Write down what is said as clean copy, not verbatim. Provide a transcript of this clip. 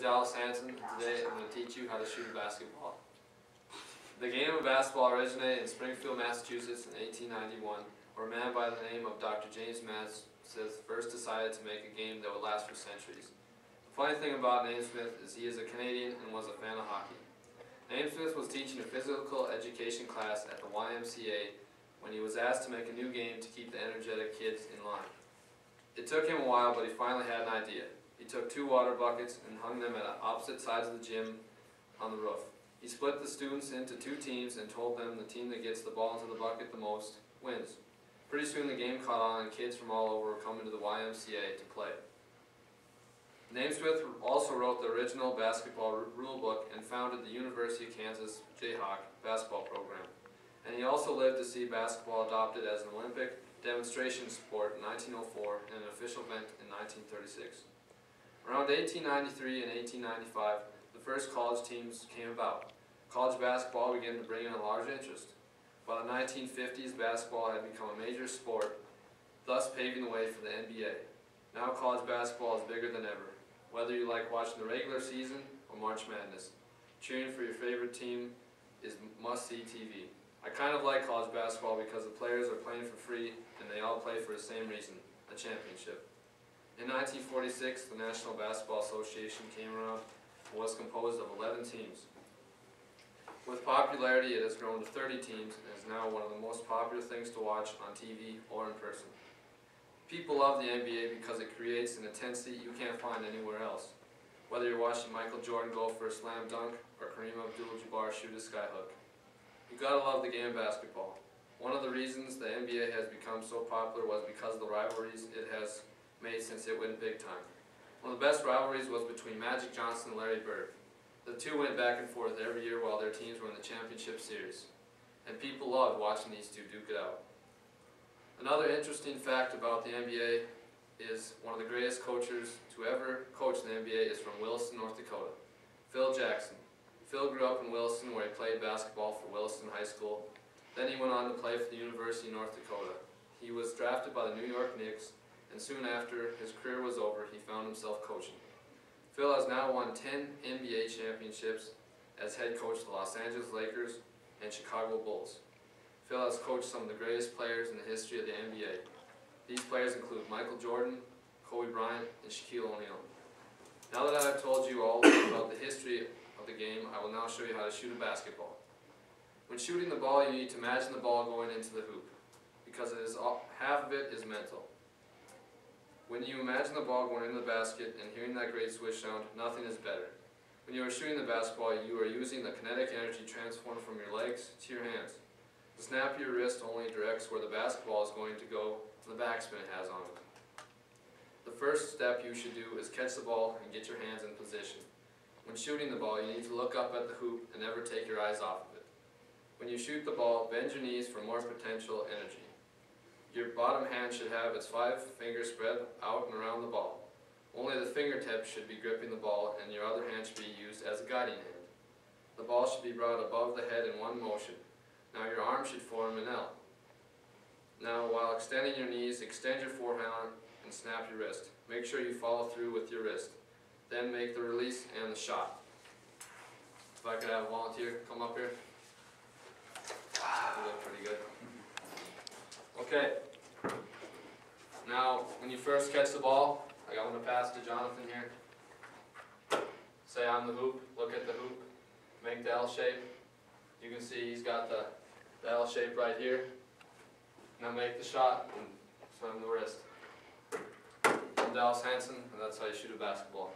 Dallas Hanson, and today I'm going to teach you how to shoot a basketball. The game of basketball originated in Springfield, Massachusetts in 1891, where a man by the name of Dr. James Naismith first decided to make a game that would last for centuries. The funny thing about Naismith is he is a Canadian and was a fan of hockey. Naismith was teaching a physical education class at the YMCA when he was asked to make a new game to keep the energetic kids in line. It took him a while, but he finally had an idea. He took 2 water buckets and hung them at opposite sides of the gym on the roof. He split the students into 2 teams and told them the team that gets the ball into the bucket the most wins. Pretty soon the game caught on and kids from all over were coming to the YMCA to play. Naismith also wrote the original basketball rule book and founded the University of Kansas Jayhawk basketball program. And he also lived to see basketball adopted as an Olympic demonstration sport in 1904 and an official event in 1936. Around 1893 and 1895, the first college teams came about. College basketball began to bring in a large interest. By the 1950s, basketball had become a major sport, thus paving the way for the NBA. Now college basketball is bigger than ever. Whether you like watching the regular season or March Madness, cheering for your favorite team is must-see TV. I kind of like college basketball because the players are playing for free and they all play for the same reason, a championship. In 1946, the National Basketball Association came around and was composed of 11 teams. With popularity, it has grown to 30 teams and is now one of the most popular things to watch on TV or in person. People love the NBA because it creates an intensity you can't find anywhere else. Whether you're watching Michael Jordan go for a slam dunk or Kareem Abdul-Jabbar shoot a skyhook. You gotta love the game of basketball. One of the reasons the NBA has become so popular was because of the rivalries it has made since it went big time. One of the best rivalries was between Magic Johnson and Larry Bird. The two went back and forth every year while their teams were in the championship series. And people loved watching these two duke it out. Another interesting fact about the NBA is one of the greatest coaches to ever coach in the NBA is from Williston, North Dakota, Phil Jackson. Phil grew up in Williston where he played basketball for Williston High School. Then he went on to play for the University of North Dakota. He was drafted by the New York Knicks, and soon after his career was over, he found himself coaching. Phil has now won 10 NBA championships as head coach of the Los Angeles Lakers and Chicago Bulls. Phil has coached some of the greatest players in the history of the NBA. These players include Michael Jordan, Kobe Bryant, and Shaquille O'Neal. Now that I have told you all about the history of the game, I will now show you how to shoot a basketball. When shooting the ball, you need to imagine the ball going into the hoop, because half of it is mental. When you imagine the ball going into the basket and hearing that great swish sound, nothing is better. When you are shooting the basketball, you are using the kinetic energy transformed from your legs to your hands. The snap of your wrist only directs where the basketball is going to go and the backspin it has on it. The first step you should do is catch the ball and get your hands in position. When shooting the ball, you need to look up at the hoop and never take your eyes off of it. When you shoot the ball, bend your knees for more potential energy. Your bottom hand should have its 5 fingers spread out and around the ball. Only the fingertips should be gripping the ball and your other hand should be used as a guiding hand. The ball should be brought above the head in one motion. Now your arm should form an L. Now while extending your knees, extend your forehand and snap your wrist. Make sure you follow through with your wrist. Then make the release and the shot. If I could have a volunteer come up here. You look pretty good. Okay. Now, when you first catch the ball, I'm going to pass to Jonathan here. Say I'm the hoop, look at the hoop, make the L shape. You can see he's got the L shape right here. Now make the shot and swim the wrist. I'm Dallas Hanson, and that's how you shoot a basketball.